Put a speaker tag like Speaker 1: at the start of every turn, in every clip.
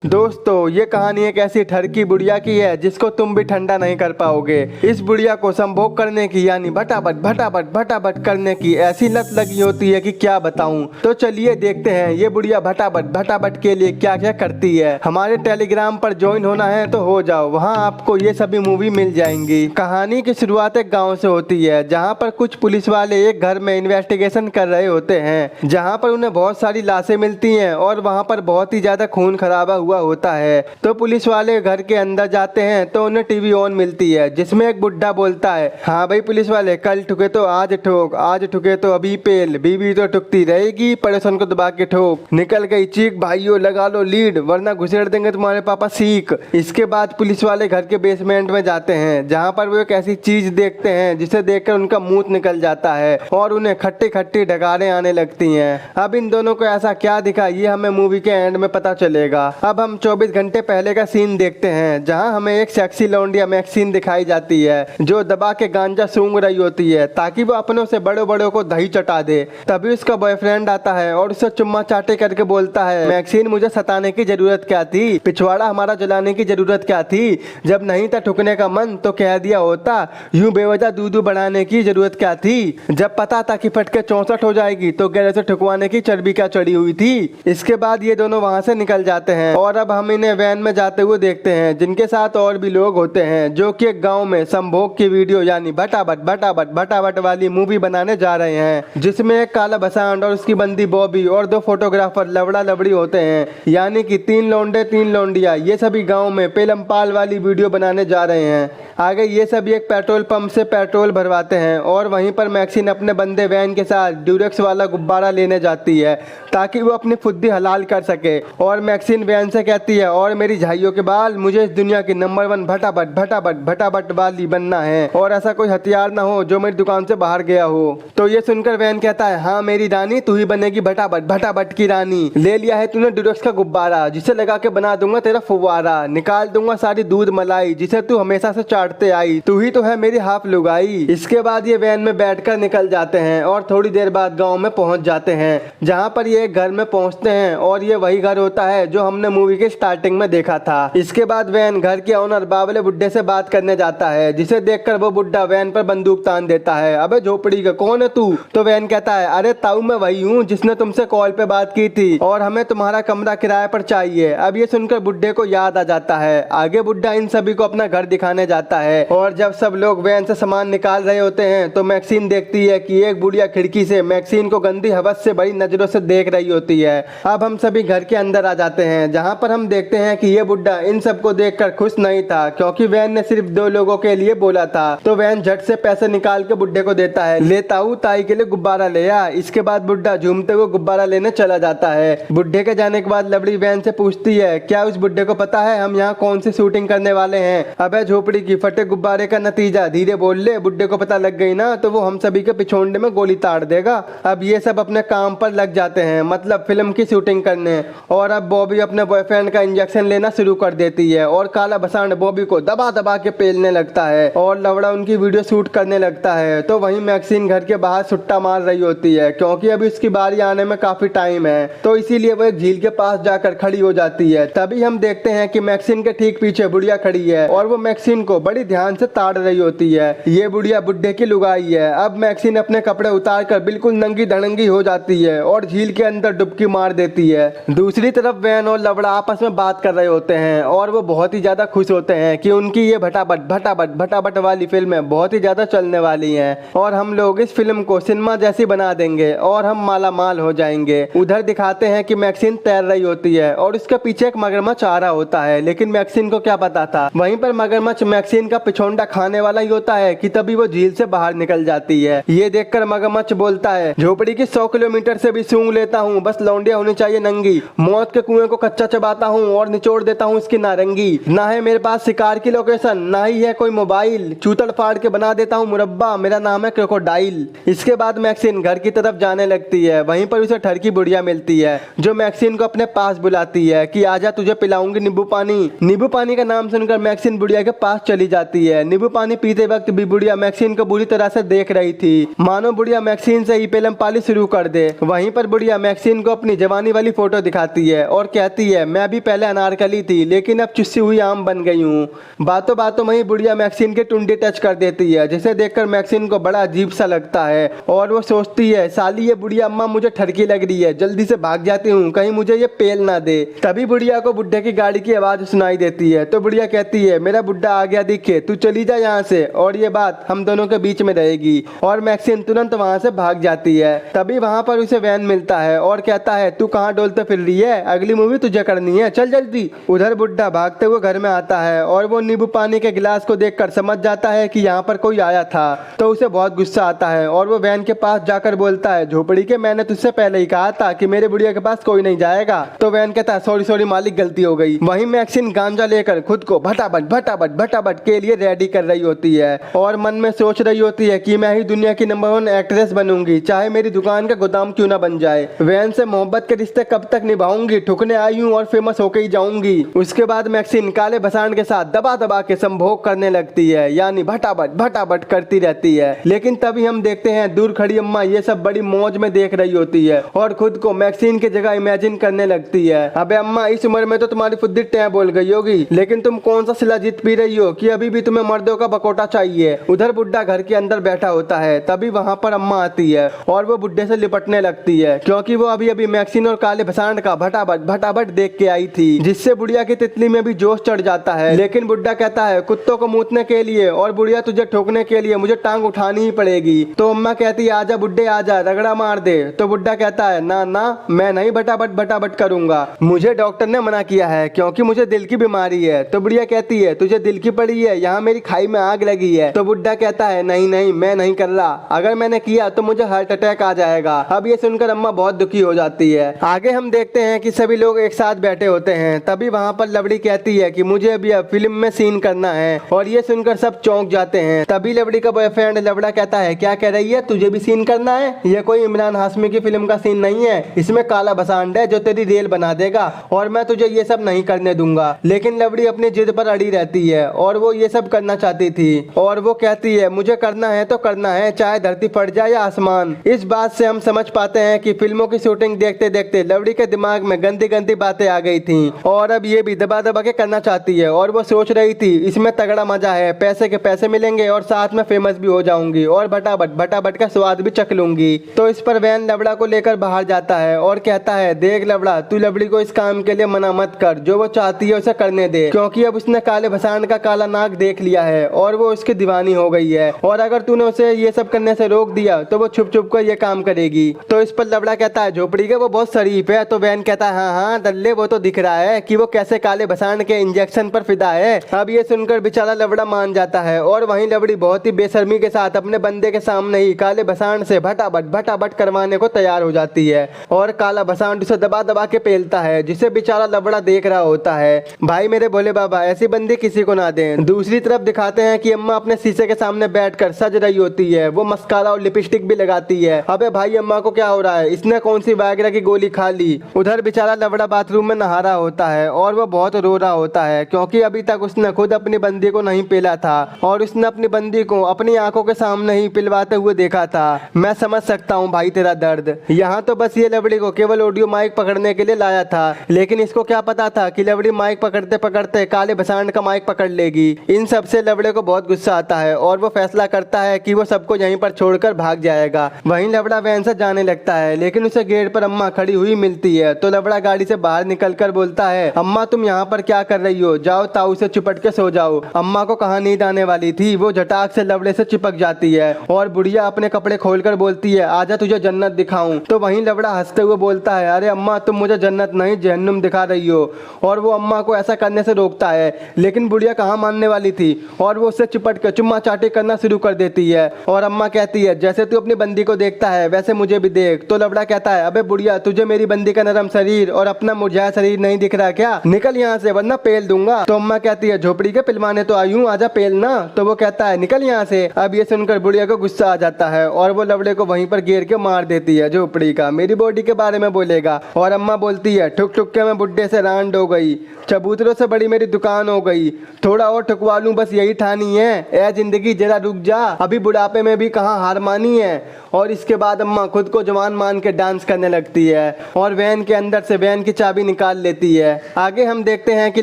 Speaker 1: दोस्तों ये कहानी एक ऐसी ठरकी बुढ़िया की है जिसको तुम भी ठंडा नहीं कर पाओगे। इस बुढ़िया को संभोग करने की यानी भटाभट भटाभट भटाभट करने की ऐसी लत लगी होती है कि क्या बताऊं। तो चलिए देखते हैं ये बुढ़िया भटाभट भटाभट के लिए क्या क्या करती है। हमारे टेलीग्राम पर ज्वाइन होना है तो हो जाओ, वहाँ आपको ये सभी मूवी मिल जाएंगी। कहानी की शुरुआत एक गाँव से होती है जहाँ पर कुछ पुलिस वाले एक घर में इन्वेस्टिगेशन कर रहे होते हैं, जहाँ पर उन्हें बहुत सारी लाशें मिलती हैं और वहाँ पर बहुत ही ज्यादा खून खराबा हुआ होता है। तो पुलिस वाले घर के अंदर जाते हैं तो उन्हें टीवी ऑन मिलती है जिसमें एक बुड्ढा बोलता है, हाँ भाई पुलिस वाले, कल ठुके तो आज ठोक, आज ठुके तो अभी पेल, बीवी तो ठुकती रहेगी, पड़ोसन को दबा के ठोक, निकल गई चीख, भाइयों लगा लो लीड वरना घुसेड़ देंगे तुम्हारे पापा सीख। इसके बाद पुलिस वाले घर के बेसमेंट में जाते हैं जहाँ पर वो एक ऐसी चीज देखते हैं जिसे देखकर उनका मुंह निकल जाता है और उन्हें खट्टी खट्टी डकारें आने लगती हैं। अब इन दोनों को ऐसा क्या दिखा ये हमें मूवी के एंड में पता चलेगा। अब हम 24 घंटे पहले का सीन देखते हैं जहां हमें एक सेक्सी लौंडिया मैक्सिन दिखाई जाती है जो दबा के गांजा सूंघ रही होती है ताकि वो अपनों से बड़े बड़ों को दही चटा दे। तभी उसका बॉयफ्रेंड आता है और उसे चुम्मा चाटे करके बोलता है, मैक्सिन मुझे सताने की जरूरत क्या थी, पिछवाड़ा हमारा जलाने की जरूरत क्या थी, जब नहीं था ठुकने का मन तो कह दिया होता, यूं बेवजह दूध बढ़ाने की जरूरत क्या थी, जब पता था कि फटके 64 हो जाएगी तो गैर से ठुकवाने की चर्बी क्या चढ़ी हुई थी। इसके बाद ये दोनों वहां से निकल जाते हैं और अब हम इन्हें वैन में जाते हुए देखते हैं जिनके साथ और भी लोग होते हैं जो कि एक गांव में संभोग की वीडियो यानी भटाभट भटाभट भटाभट वाली मूवी बनाने जा रहे हैं, जिसमें एक काला बसांड और उसकी बंदी बॉबी और 2 फोटोग्राफर लवड़ा लवड़ी होते हैं, यानी कि 3 लौंडे 3 लौंडिया ये सभी गाँव में पेलम पाल वाली वीडियो बनाने जा रहे हैं। आगे ये सभी एक पेट्रोल पंप से पेट्रोल भरवाते हैं और वहीं पर मैक्सिन अपने बंदे वैन के साथ ड्यूरेक्स वाला गुब्बारा लेने जाती है ताकि वो अपनी फुद्दी हलाल कर सके। और मैक्सिन वैन से कहती है, और मेरी झाइयों के बाल, मुझे इस दुनिया की नंबर 1 भटाभट भटाभट भटाभट वाली बनना है और ऐसा कोई हथियार ना हो जो मेरी दुकान से बाहर गया हो। तो ये सुनकर वैन कहता है, हाँ मेरी रानी, तू ही बनेगी भटाभट भटाभट की रानी। ले लिया है तूने ड्यूरेक्स का गुब्बारा जिसे लगा के बना दूंगा तेरा फुवारा, निकाल दूंगा सारी दूध मलाई जिसे तू हमेशा से चाटते आई, तू ही तो है मेरी हाफ लुगाई। इसके बाद ये वैन में बैठकर निकल जाते हैं और थोड़ी देर बाद गांव में पहुंच जाते हैं जहां पर ये एक घर में पहुंचते हैं और ये वही घर होता है जो हमने मूवी के स्टार्टिंग में देखा था। इसके बाद वैन घर के ओनर बावले बुड्ढे से बात करने जाता है जिसे देखकर वो बुड्ढा वैन पर बंदूक तान देता है, अबे झोपड़ी का कौन है तू? तो वैन कहता है, अरे ताऊ मैं वही हूँ जिसने तुमसे कॉल पे बात की थी और हमें तुम्हारा कमरा किराए पर चाहिए। अब ये सुनकर बुड्ढे को याद आ जाता है। आगे बुड्ढा इन सभी को अपना घर दिखाने जाता है और जब सब लोग वैन से सामान निकाल रहे होते हैं तो मैक्सिन देखती है कि एक बुढ़िया खिड़की से मैक्सिन को गंदी हवस से बड़ी नजरों से देख रही होती है। अब हम सभी घर के अंदर आ जाते हैं जहां पर हम देखते हैं कि ये बुड्ढा इन सबको देखकर खुश नहीं था क्योंकि वैन ने सिर्फ 2 लोगों के लिए बोला था। तो वैन झट से पैसे निकाल के बुड्ढे को देता है, लेता हूँ ताई के लिए गुब्बारा ले आ। इसके बाद बुड्ढा झूमते हुए गुब्बारा लेने चला जाता है। बुड्ढे के जाने के बाद लवड़ी वैन से पूछती है, क्या उस बुड्ढे को पता है हम यहाँ कौन सी शूटिंग करने वाले हैं? अबे झोपड़ी की फटे गुब्बारे का नतीजा धीरे बोल ले, बुड्ढे को पता लग गई ना तो वो हम सभी के पिछोंडे में गोली ताड़ देगा। अब ये सब अपने काम पर लग जाते हैं, मतलब फिल्म की शूटिंग करने। और अब बॉबी अपने बॉयफ्रेंड का इंजेक्शन लेना शुरू कर देती है और काला बसांड बॉबी को दबा दबा के पेलने लगता है और लवड़ा उनकी वीडियो शूट करने लगता है। तो वहीं मैक्सिन घर के बाहर सुट्टा मार रही होती है क्योंकि अभी उसकी बारी आने में काफी टाइम है, तो इसीलिए वो एक झील के पास जाकर खड़ी हो जाती है। तभी हम देखते हैं कि मैक्सिन के ठीक पीछे बुढ़िया खड़ी है और वो मैक्सिन को बड़ी ध्यान से ताड़ रही होती है। ये बुढ़िया बुड्ढे की लुगाई है। अब मैक्सिन अपने कपड़े उतार कर बिल्कुल नंगी धड़ंगी हो जाती है और झील के अंदर डुबकी मार देती है। दूसरी तरफ वैन और लवड़ा आपस में बात कर रहे होते हैं और वो बहुत ही ज्यादा खुश होते हैं कि उनकी ये भटाभट भटाभट भटाभट वाली फिल्में बहुत ही ज्यादा चलने वाली हैं और हम लोग इस फिल्म को सिनेमा जैसी बना देंगे और हम माला माल हो जाएंगे। उधर दिखाते हैं कि मैक्सिन तैर रही होती है और उसके पीछे एक मगरमच्छ आ रहा होता है, लेकिन मैक्सिन को क्या पता था वहीं पर मगरमच्छ मैक्सिन का पिछोंडा खाने वाला ही होता है कि तभी वो झील से बाहर निकल जाती है। ये देखकर मगरमच्छ बोलता है, झोपड़ी की 100 किलोमीटर से भी सूंघ लेता हूँ, बस लौंडिया होनी चाहिए नंगी, मौत के कुएं को कच्चा चबाता हूँ और निचोड़ देता हूँ इसकी नारंगी, ना है मेरे पास शिकार की लोकेशन, ना ही है कोई मोबाइल, चूतड़ फाड़ के बना देता हूँ मुरब्बा, मेरा नाम है क्रोकोडाइल। इसके बाद मैक्सिन घर की तरफ जाने लगती है। वहीं पर उसे ठरकी बुढ़िया मिलती है जो मैक्सिन को अपने पास बुलाती है कि आजा तुझे पिलाऊंगी नींबू पानी। नींबू पानी का नाम सुनकर मैक्सिन बुढ़िया के पास चली जाती है। नींबू पानी पीते वक्त भी बुढ़िया मैक्सिन को बुरी तरह से देख रही थी, मानो बुढ़िया मैक्सिन से ही पेलम पाली शुरू कर दे। वहीं पर बुढ़िया मैक्सिन को अपनी जवानी वाली फोटो दिखाती है और कहती है, मैं भी पहले अनारकली थी लेकिन अब चुस्सी हुई आम बन गई हूँ। बातों बातों में ही बुढ़िया मैक्सिन के टुंडी टच कर देती है, जिसे देखकर मैक्सिन को बड़ा अजीब सा लगता है और वो सोचती है साली ये बुढ़िया अम्मा मुझे ठरकी लग रही है, जल्दी से भाग जाती हूँ कहीं मुझे ये पेल ना दे। तभी बुढ़िया को बुढ़े की गाड़ी की आवाज सुनाई देती है तो बुढ़िया कहती है मेरा बुढ़ा आ गया दिखे, तू चली जा यहाँ से और ये बात हम दोनों के बीच में रहेगी। और मैक्सिन तुरंत वहाँ से भाग जाती है। तभी वहाँ पर उसे वैन मिलता है और कहता है तू कहाँ डोलते फिर रही है, अगली मूवी तुझे करनी है, चल जल्दी। उधर बुढ़ा भागते हुए घर में आता है और वो नींबू पानी के गिलास को देखकर समझ जाता है कि यहाँ पर कोई आया था, तो उसे बहुत गुस्सा आता है और वो वैन के पास जाकर बोलता है झोपड़ी के मैंने तुझसे पहले ही कहा था कि मेरे बुढ़िया के पास कोई नहीं जाएगा। तो वैन कहता है सॉरी सॉरी मालिक गलती हो गई। वहीं मैक्सिन गांजा लेकर खुद को भटाभट के लिए रेडी कर रही होती है और मन में सोच रही होती है कि मैं ही दुनिया की नंबर 1 एक्ट्रेस बनूंगी, चाहे मेरी दुकान का गोदाम क्यों ना बन जाए। वैन से मोहब्बत के रिश्ते कब तक निभाऊंगी, ठुकने आई हूँ और फेमस होके ही जाऊंगी। उसके बाद मैक्सिन काले भसाण के साथ दबा दबा के संभोग करने लगती है, यानी भटाभट करती रहती है। लेकिन तभी हम देखते हैं दूर खड़ी अम्मा ये सब बड़ी मौज में देख रही होती है और खुद को मैक्सिन की जगह इमेजिन करने लगती है। अबे अम्मा इस उम्र में तो तुम्हारी फुद्दी टैं बोल गई होगी, लेकिन तुम कौन सा सिला जीत पी रही हो कि अभी भी तुम्हें मर्दों का बकोटा चाहिए। उधर बुड्ढा घर के अंदर बैठा होता है, तभी वहाँ पर अम्मा आती है और वो बुड्ढे से लिपटने लगती है क्योंकि वो अभी अभी मैक्सिन और काले भसांड का भटाभट देख के आई थी, जिससे बुढ़िया की तितली में भी जोश चढ़ जाता है। लेकिन बुड्ढा कहता है कुत्तों को मूतने के लिए और बुढ़िया तुझे ठोकने के लिए मुझे टांग उठानी ही पड़ेगी। तो अम्मा कहती है आजा बुड्ढे आजा रगड़ा मार दे। तो बुड्ढा कहता है ना ना मैं नहीं भटाभट करूंगा, मुझे डॉक्टर ने मना किया है क्योंकि मुझे दिल की बीमारी है। तो बुढ़िया कहती है तुझे दिल की पड़ी है, यहाँ मेरी खाई में आग लगी है। तो बुड्ढा कहता है नहीं मैं नहीं कर रहा, अगर मैंने किया तो मुझे हार्ट अटैक आ जाएगा। अब ये सुनकर अम्मा बहुत दुखी हो जाती है। आगे हम देखते हैं कि सभी लोग एक साथ बैठे होते हैं, तभी वहाँ पर लवड़ी कहती है कि मुझे अभी फिल्म में सीन करना है और ये सुनकर सब चौंक जाते हैं। तभी लवड़ी का बॉयफ्रेंड लवड़ा कहता है क्या कह रही है, तुझे भी सीन करना है? ये कोई इमरान हाशमी की फिल्म का सीन नहीं है, इसमें काला भसांड है जो तेरी रेल बना देगा और मैं तुझे ये सब नहीं करने दूंगा। लेकिन लवड़ी अपनी जिद पर अड़ी रहती है और वो ये सब करना चाहती थी और वो कहती है मुझे करना है तो करना है, चाहे धरती फट जाए या आसमान। इस बात से हम समझ पाते हैं कि फिल्मों की शूटिंग देखते देखते लवड़ी के दिमाग में गंदी बातें आ गई थी और अब ये भी दबा के करना चाहती है और वो सोच रही थी इसमें तगड़ा मजा है, पैसे के पैसे मिलेंगे और साथ में फेमस भी हो जाऊंगी और भटाभट का स्वाद भी चख लूंगी। तो इस पर वैन लवड़ा को लेकर बाहर जाता है और कहता है देख लवड़ा तू लवड़ी को इस काम के लिए मना मत कर, जो वो चाहती है उसे करने दे, क्योंकि अब उसने काले भसांड का काला नाग देख लिया है और वो उसकी दीवानी हो गई है और अगर तूने उसे ये सब करने से रोक दिया तो वो छुप कर ये काम करेगी। तो इस पर लवड़ा कहता है झोपड़ी के वो बहुत शरीफ है। तो वैन कहता है हाँ दल्ले वो तो दिख रहा है कि वो कैसे काले भसांड के इंजेक्शन पर फिदा है। अब ये सुनकर बेचारा लवड़ा मान जाता है और वहीं लवड़ी बहुत ही बेशर्मी के साथ अपने बंदे के सामने ही काले भसांड से भटाभट करवाने को तैयार हो जाती है और काला भसांड उसे दबा के पेलता है, जिसे बेचारा लवड़ा देख रहा होता है। भाई मेरे भोले बाबा ऐसी बंदी किसी को ना दें। दूसरी तरफ दिखाते हैं कि अम्मा अपने शीशे के सामने बैठकर सज रही होती है, वो मस्कारा और लिपस्टिक भी लगाती है। अबे भाई अम्मा को क्या हो रहा है, इसने कौन सी वायग्रा की गोली खा ली। उधर बेचारा लवड़ा बाथरूम में नहा रहा होता है और वो बहुत रो रहा होता है क्योंकि अभी तक उसने खुद अपनी बंदी को नहीं पिला था और उसने अपनी बंदी को अपनी आंखों के सामने ही पिलवाते हुए देखा था। मैं समझ सकता हूँ भाई तेरा दर्द। यहाँ तो बस ये लवड़ी को केवल ऑडियो माइक पकड़ने के लिए लाया था, लेकिन इसको क्या पता था कि लवड़ी माइक पकड़ते पकड़ते काले भसांड का माइक पकड़ लेगी। इन सब से लवड़े को बहुत गुस्सा आता है और वो फैसला करता है कि वो सबको यहीं पर छोड़कर भाग जाएगा। वहीं लवड़ा वैन से जाने लगता है, लेकिन उसे गेट पर अम्मा खड़ी हुई मिलती है। तो लवड़ा गाड़ी से बाहर निकलकर बोलता है अम्मा तुम यहाँ पर क्या कर रही हो, जाओ ताऊ से चिपट के सो जाओ। अम्मा को कहाँ नींद आने वाली थी, वो झटाक से लवड़े से चिपक जाती है और बुढ़िया अपने कपड़े खोलकर बोलती है आजा तुझे जन्नत दिखाऊं। तो वहीं लवड़ा हंसते हुए बोलता है अरे अम्मा तुम मुझे जन्नत नहीं जहन्नुम दिखा रही हो, और वो अम्मा को ऐसा करने से रोकता है। लेकिन बुढ़िया कहाँ मानने वाली थी और वो उससे चिपट कर चुम्मा चाटी करना शुरू कर देती है और अम्मा कहती है जैसे तू अपनी बंदी को देखता है वैसे मुझे भी देख। तो लवड़ा कहता है अबे बुढ़िया तुझे मेरी बंदी का नरम शरीर और अपना मुरझाया शरीर नहीं दिख रहा क्या, निकल यहाँ से वरना पेल दूंगा। तो अम्मा कहती है झोपड़ी के पिलवाने तो आई हूँ, आजा पेल ना। तो वो कहता है निकल यहाँ से। अब ये सुनकर बुढ़िया को गुस्सा आ जाता है और वो लवड़े को वहीं पर घेर के मार देती है। झोपड़ी का मेरी बॉडी के बारे में बोलेगा। और अम्मा बोलती है ठुक ठुक के मैं बुड्ढे से रांड हो गई, चबूतरों से बड़ी मेरी दुकान हो गई, थोड़ा और ठुकवा लूं बस यही ठानी है। ए जिंदगी जरा रुक जा, अभी बुढ़ापे में भी कहाँ हार मानी है। और इसके बाद अम्मा खुद को जवान मान के डांस करने लगती है और वैन के अंदर से वैन की चाबी निकाल लेती है। आगे हम देखते हैं कि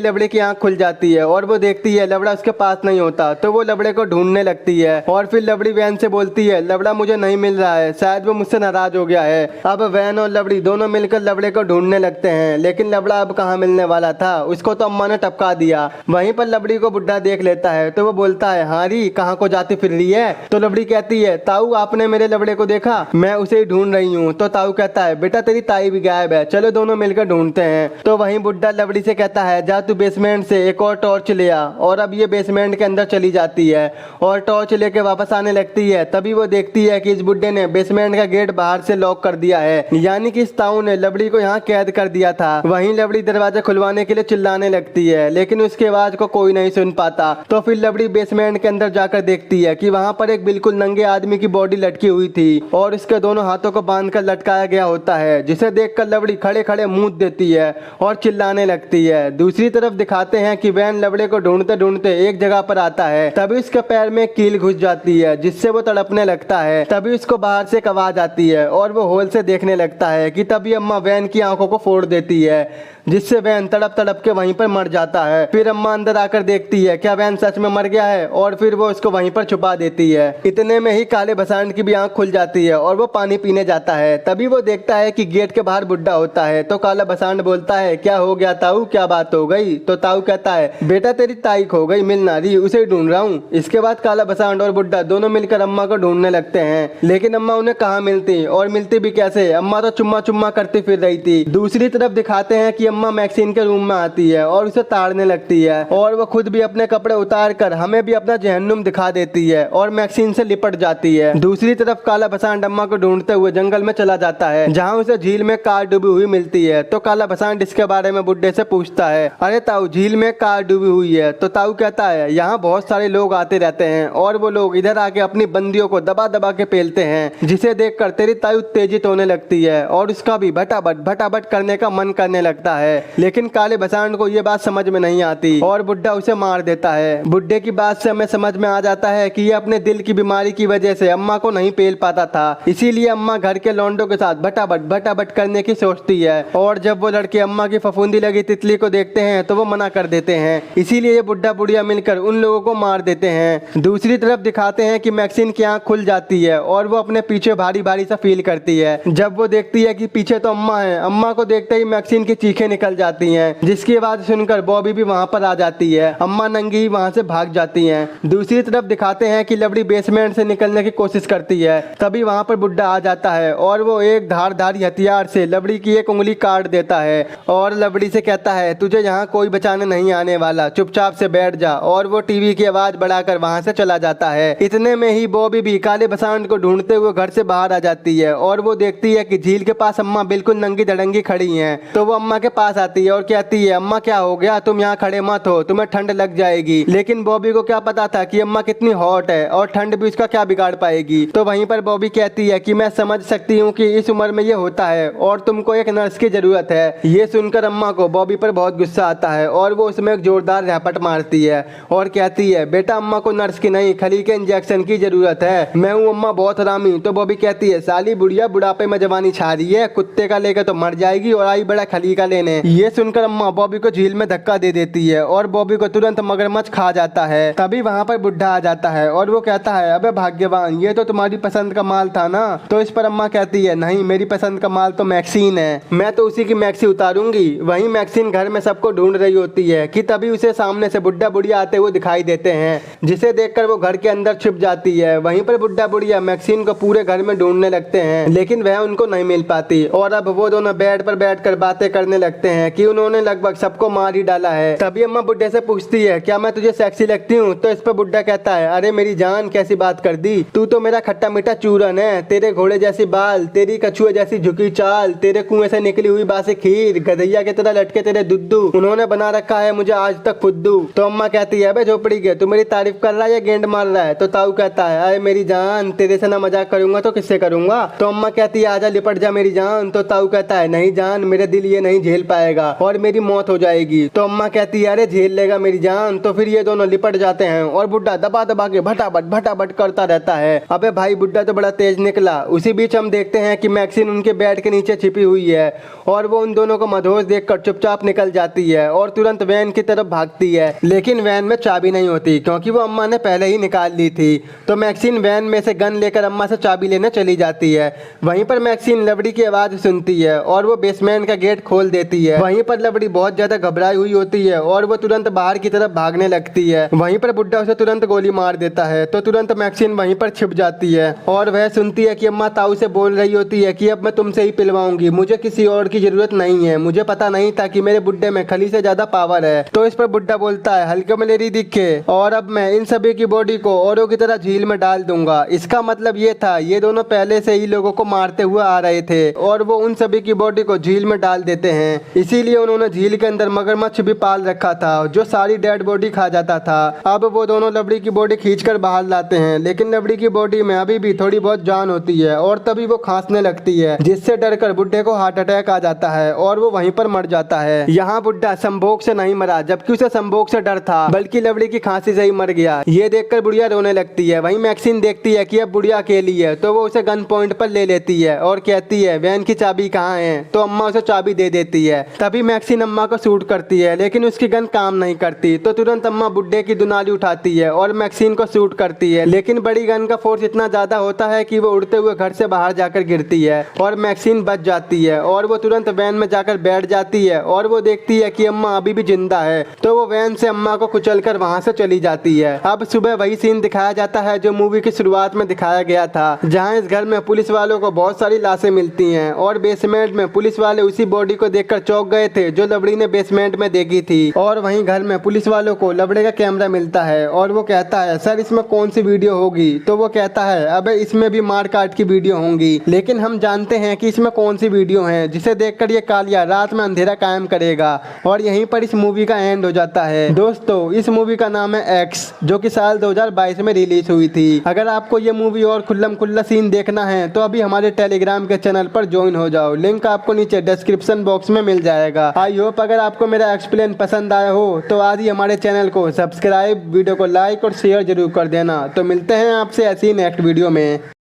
Speaker 1: लवड़ी की आंख खुल जाती है और वो देखती है लवड़ा उसके पास नहीं होता, तो वो लवड़े को ढूंढने लगती है और फिर लवड़ी वैन से बोलती है लवड़ा मुझे नहीं मिल रहा है, शायद वो मुझसे नाराज हो गया है। अब वैन और लवड़ी दोनों मिलकर लवड़े को ढूंढने लगते हैं, लेकिन लवड़ा अब कहाँ मिलने वाला था, उसको तो अम्मा ने टपका दिया। वहीं पर लवड़ी को बुड्ढा देख लेता है तो वो बोलता है हारी कहाँ को जाती फिर रही है। तो लवड़ी कहती है ताऊ आपने मेरे लवड़े को देखा, मैं उसे ही ढूंढ रही हूँ। तो ताऊ कहता है बेटा तेरी ताई भी गायब है, चलो दोनों मिलकर ढूंढते हैं। तो वहीं बुड्ढा लवड़ी से कहता है जा तू बेसमेंट से एक और टॉर्च ले आ, और अब ये बेसमेंट के अंदर चली जाती है और टॉर्च लेके वापस आने लगती है। तभी वो देखती है कि इस बुड्ढे ने बेसमेंट का गेट बाहर से लॉक कर दिया है, यानी कि इस ताऊ ने लवड़ी को यहाँ कैद कर दिया था। वहीं लवड़ी दरवाजा खुलवाने के लिए चिल्लाने लगती है, लेकिन उसकी आवाज को कोई नहीं सुन पाता। तो फिर लवड़ी बेसमेंट के अंदर जाकर देखती है कि वहाँ पर एक बिल्कुल नंगे आदमी की बॉडी लटकी हुई थी और उसके दोनों हाथों को बांधकर लटकाया गया होता है, जिसे देखकर लवड़ी खड़े खड़े मुंह देती है और चिल्लाने लगती है। दूसरी तरफ दिखाते हैं कि वैन लवड़े को ढूंढते ढूंढते एक जगह पर आता है, तभी उसके पैर में कील घुस जाती है जिससे वो तड़पने लगता है। तभी उसको बाहर से एक आवाज आती है और वो होल से देखने लगता है कि तभी अम्मा वैन की आंखों को फोड़ देती है, जिससे वैन तड़प तड़प के वहीं पर मर जाता है। फिर अम्मा अंदर आकर देखती है क्या वैन सच में मर गया है और फिर वो उसको वहीं पर छुपा देती है। इतने में ही काले भसांड की भी आंख खुल जाती है और वो पानी पीने जाता है। तभी वो देखता है कि गेट के बाहर बुड्ढा होता है। तो काला भसांड बोलता है क्या हो गया ताऊ, क्या बात हो गई। तो ताऊ कहता है बेटा तेरी ताई खो गई, मिल ना रही, उसे ढूंढ रहा हूँ। इसके बाद काला भसांड और बुड्ढा दोनों मिलकर अम्मा को ढूंढने लगते हैं, लेकिन अम्मा उन्हें कहाँ मिलती और मिलती भी कैसे, अम्मा तो चुम्मा चुम्मा करती फिर रही थी। दूसरी तरफ दिखाते हैं कि अम्मा मैक्सिन के रूम में आती है और उसे ताड़ने लगती है और वो खुद भी अपने कपड़े उतार कर हमें भी अपना जहन्नुम दिखा देती है और मैक्सिन से लिपट जाती है। दूसरी तरफ काला भसांड अम्मा को ढूंढते हुए जंगल में चला जाता है, जहाँ उसे झील में कार डूबी हुई मिलती है। तो काला भसांड इसके बारे में बुड्ढे से पूछता है अरे ताऊ झील में कार डूबी हुई है। तो ताऊ कहता है यहाँ बहुत सारे लोग आते रहते हैं और वो लोग इधर आके अपनी बंदियों को दबा दबा के पेलते हैं, जिसे देखकर तेरी ताई उत्तेजित होने लगती है और उसका भी भटाभट भटाभट करने का मन करने लगता है। लेकिन काले भसांड को ये बात समझ में नहीं आती और बुड्ढा उसे मार देता है। बुड्ढे की बात से हमें समझ में आ जाता है कि ये अपने दिल की बीमारी की वजह से अम्मा को नहीं पेल पाता था, इसीलिए अम्मा घर के लौंडों के साथ भटाभट भटाभट करने की सोचती है। और जब वो लड़के अम्मा की फफूंदी लगी तितली को देखते हैं तो वो मना कर देते हैं, इसीलिए ये बुड्ढा बुढ़िया मिलकर उन लोगों को मार देते हैं। दूसरी तरफ दिखाते हैं कि मैक्सिन की आंख खुल जाती है और वो अपने पीछे भारी भारी सा फील करती है। जब वो देखती है कि पीछे तो अम्मा है, अम्मा को देखते ही मैक्सिन की चीखें निकल जाती हैं, जिसकी आवाज सुनकर बॉबी भी वहां पर आ जाती है। अम्मा नंगी वहां से भाग जाती हैं। दूसरी तरफ दिखाते हैं कि लवड़ी बेसमेंट से निकलने की कोशिश करती है, तभी वहां पर बुड्ढा आ जाता है और वो एक धारधारी हथियार से लवड़ी की एक उंगली काट देता है और लवड़ी से कहता है तुझे यहाँ कोई बचाने नहीं आने वाला, चुपचाप से बैठ जा। और वो टीवी की आवाज बढ़ाकर वहां से चला जाता है। इतने में ही बॉबी भी काले भसांड को ढूंढते हुए घर से बाहर आ जाती है और वो देखती है कि झील के पास अम्मा बिल्कुल नंगी धड़ंगी खड़ी हैं। तो वो अम्मा के पास आती है और कहती है अम्मा क्या हो गया, तुम यहाँ खड़े मत हो, तुम्हें ठंड लग जाएगी। लेकिन बॉबी को क्या पता था कि अम्मा कितनी हॉट है और ठंड भी उसका क्या बिगाड़ पाएगी। तो वहीं पर बॉबी कहती है कि मैं समझ सकती हूँ कि इस उम्र में ये होता है और तुमको एक नर्स की जरूरत है। ये सुनकर अम्मा को बॉबी पर बहुत गुस्सा आता है और वो उसमें एक जोरदार रैपट मारती है और कहती है बेटा अम्मा को नर्स की नहीं खली के इंजेक्शन की जरूरत है, मैं हूँ अम्मा बहुत हरामी। तो बॉबी कहती है साली बुढ़िया बुढ़ापे में जवानी छा रही है, कुत्ते का लेकर तो मर जाएगी और आई बड़ा खली का लेने। ये सुनकर अम्मा बॉबी को झील में धक्का दे देती है और बॉबी को तुरंत मगरमच्छ खा जाता है। तभी वहाँ पर बुढ़ा आ जाता है और वो कहता है अबे भाग्यवान, ये तो तुम्हारी पसंद का माल था ना। तो इस पर अम्मा कहती है नहीं, मेरी पसंद का माल तो मैक्सिन है, मैं तो उसी की मैक्सी उतारूंगी। वहीं मैक्सिन घर में सबको ढूंढ रही होती है कि तभी उसे सामने से बुढ़ा बुढ़िया आते हुए दिखाई देते हैं, जिसे देखकर वो घर के अंदर छुप जाती है। वहीं पर बुढ़ा बुढ़िया मैक्सिन को पूरे घर में ढूंढने लगते हैं, लेकिन वह उनको नहीं मिल पाती और अब वो दोनों बेड पर बैठकर बातें करने लगते हैं कि उन्होंने लगभग सबको मार ही डाला है। तभी अम्मा बुड्ढे से पूछती है क्या मैं तुझे सेक्सी लगती हूँ। तो इस पर बुड्ढा कहता है अरे मेरी जान कैसी बात कर दी, तू तो मेरा खट्टा मीठा चूरन है, तेरे घोड़े जैसी बाल, तेरी कछुए जैसी झुकी चाल, तेरे कुएं से निकली हुई बासी खीर, गधैया की तरह लटके तेरे दुद्दू, उन्होंने बना रखा है मुझे आज तक फुद्दू। तो अम्मा कहती है अबे झोपड़ी के, तू मेरी तारीफ कर रहा है या गेंड मार रहा है। तो ताऊ कहता है अरे मेरी जान, तेरे से ना मजाक करूंगा तो किससे करूंगा। तो अम्मा कहती है आजा लिपट जा मेरी जान। तो ताऊ कहता है नहीं जान, मेरे दिल ये नहीं झेल पाएगा और मेरी मौत हो जाएगी। तो अम्मा कहती है अरे झेल लेगा मेरी जान। तो फिर ये दोनों लिपट जाते हैं और बुड्ढा दबा दबा के भटाभट भटाभट करता रहता है। अबे भाई बुड्ढा तो बड़ा तेज निकला। उसी बीच हम देखते हैं कि मैक्सिन उनके बेड के नीचे छिपी हुई है और वो उन दोनों को को मदहोश देखकर चुपचाप निकल जाती है और तुरंत वैन की तरफ भागती है, लेकिन वैन में चाबी नहीं होती क्योंकि वो अम्मा ने पहले ही निकाल ली थी। तो मैक्सिन वैन में से गन लेकर अम्मा से चाबी लेने चली जाती है। वहीं पर मैक्सिन लवड़ी की आवाज़ सुनती है और वो बेसमेंट का गेट खोल देती है। वहीं पर लवड़ी बहुत ज़्यादा घबराई हुई होती है और वो तुरंत बाहर की तरफ भागने लगती है। वहीं पर बुड्ढा उसे तुरंत गोली मार देता है तो तुरंत मैक्सिन वहीं पर छिप जाती है और वह सुनती है कि अम्मा ताऊ से बोल रही होती है कि अब मैं तुमसे ही पिलवाऊंगी, मुझे किसी और की जरूरत नहीं है, मुझे पता नहीं था कि मेरे बुड्ढे में खली से ज्यादा पावर है। तो इस पर बुड्ढा बोलता है हल्के में लेरी दिखे और अब मैं इन सभी की बॉडी को औरों की तरह झील में डाल दूंगा। इसका मतलब ये था ये दोनों पहले से ही लोगों को मारते हुए आ रहे थे और वो उन सभी की बॉडी को झील में डाल देते हैं। इसीलिए उन्होंने झील के अंदर मगरमच्छ भी पाल रखा था जो सारी डेड बॉडी खा जाता था। अब वो दोनों लवड़ी की बॉडी खींचकर बाहर लाते हैं, लेकिन लवड़ी की बॉडी में अभी भी थोड़ी बहुत जान होती है और तभी वो खांसने लगती है, जिससे डरकर बुड्ढे को हार्ट अटैक आ जाता है और वो वहीं पर मर जाता है। यहाँ बुड्ढा संभोग से नहीं मरा, जबकि उसे संभोग से डर था, बल्कि लवड़ी की खांसी से ही मर गया। ये देखकर बुढ़िया रोने लगती है। वहीं मैक्सिन देखती है कि अब बुढ़िया अकेली है तो वो उसे गन पॉइंट पर ले लेती है और कहती है वैन की चाबी कहाँ है। तो अम्मा उसे चाबी दे देती है। तभी मैक्सिन अम्मा को शूट करती है, लेकिन उसकी गन काम नहीं करती। तो तुरंत अम्मा बुड्ढे की दुनाली उठाती है और मैक्सिन को शूट करती है, लेकिन बड़ी गन का फोर्स इतना ज्यादा होता है कि वो उड़ते हुए घर से बाहर जाकर गिरती है और मैक्सिन बच जाती है और वो तुरंत वैन में जाकर बैठ जाती है और वो देखती है कि अम्मा अभी भी जिंदा है। तो वो वैन से अम्मा को कुचलकर वहां से चली जाती है। अब सुबह वही सीन दिखाया जाता है जो मूवी की शुरुआत में दिखाया गया था, जहाँ इस घर में पुलिस वालों को बहुत सारी लाशें मिलती हैं और बेसमेंट में पुलिस वाले उसी बॉडी को देखकर चौंक गए थे जो लवड़ी ने बेसमेंट में देखी थी। और वहीं घर में पुलिस वालों को लवड़े का कैमरा मिलता है और वो कहता है सर इसमें कौन सी वीडियो होगी। तो वो कहता है अबे इसमें भी मार काट की वीडियो होंगी, लेकिन हम जानते हैं कि इसमें कौन सी वीडियो है जिसे देखकर ये कालिया रात में अंधेरा कायम करेगा। और यहीं पर इस मूवी का एंड हो जाता है। दोस्तों इस मूवी का नाम है एक्स, जो कि साल 2022 में रिलीज हुई थी। अगर आपको ये मूवी और खुल्लम खुल्ला सीन देखना है तो अभी हमारे टेलीग्राम के चैनल पर ज्वाइन हो जाओ, लिंक आपको नीचे डिस्क्रिप्शन बॉक्स में मिल जाएगा। आई होप अगर आपको मेरा एक्सप्लेन पसंद आया हो तो आज ही हमारे चैनल को सब्सक्राइब, वीडियो को लाइक और शेयर जरूर कर देना। तो मिलते हैं आपसे ऐसी नेक्स्ट वीडियो में।